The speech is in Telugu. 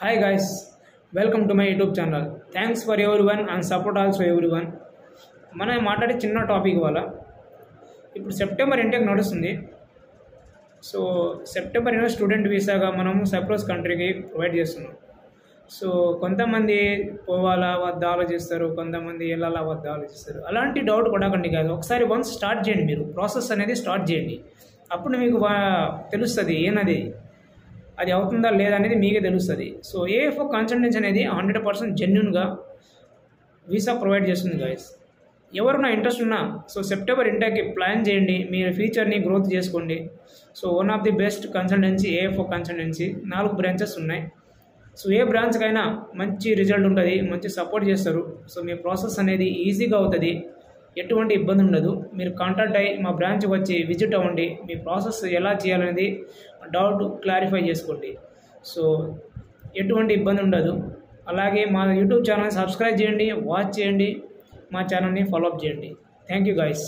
Hi guys, welcome to my YouTube channel. Thanks for everyone and support also everyone. మనం మాట్లాడే చిన్న టాపిక్ వల్ల ఇప్పుడు సెప్టెంబర్ ఇంటెక్ నడుస్తుంది. సో సెప్టెంబర్ స్టూడెంట్ వీసాగా మనము సైప్రస్ కంట్రీకి ప్రొవైడ్ చేస్తున్నాం. సో కొంతమంది పోవాలా వద్దా ఆలోచిస్తారు, కొంతమంది వెళ్ళాలా వద్దా ఆలోచిస్తారు. అలాంటి డౌట్ పడకండి కాదు, ఒకసారి వన్స్ స్టార్ట్ చేయండి. మీరు ప్రాసెస్ అనేది స్టార్ట్ చేయండి, అప్పుడు మీకు తెలుస్తుంది ఏనది అది అవుతుందా లేదా అనేది మీకే తెలుస్తుంది. సో ఏఎఫ్ఓ కన్సల్టెన్సీ అనేది 100% జెన్యున్గా వీసా ప్రొవైడ్ చేస్తుంది గైస్. ఎవరైనా ఇంట్రెస్ట్ ఉన్నా సో సెప్టెంబర్ ఇంటెక్కి ప్లాన్ చేయండి, మీ ఫ్యూచర్ని గ్రోత్ చేసుకోండి. So one of the best consultancy AFO consultancy. 4 branches ఉన్నాయి. సో ఏ బ్రాంచ్కైనా మంచి రిజల్ట్ ఉంటుంది, మంచి సపోర్ట్ చేస్తారు. సో మీ ప్రాసెస్ అనేది ఈజీగా అవుతుంది, ఎటువంటి ఇబ్బంది ఉండదు. మీరు కాంటాక్ట్ అయ్యి మా బ్రాంచ్కి వచ్చి విజిట్ అవ్వండి, మీ ప్రాసెస్ ఎలా చేయాలనేది డౌట్ క్లారిఫై చేసుకోండి. సో ఎటువంటి ఇబ్బంది ఉండదు. అలాగే మా యూట్యూబ్ ఛానల్ని సబ్స్క్రైబ్ చేయండి, వాచ్ చేయండి, మా ఛానల్ని ఫాలోఅప్ చేయండి. Thank you guys.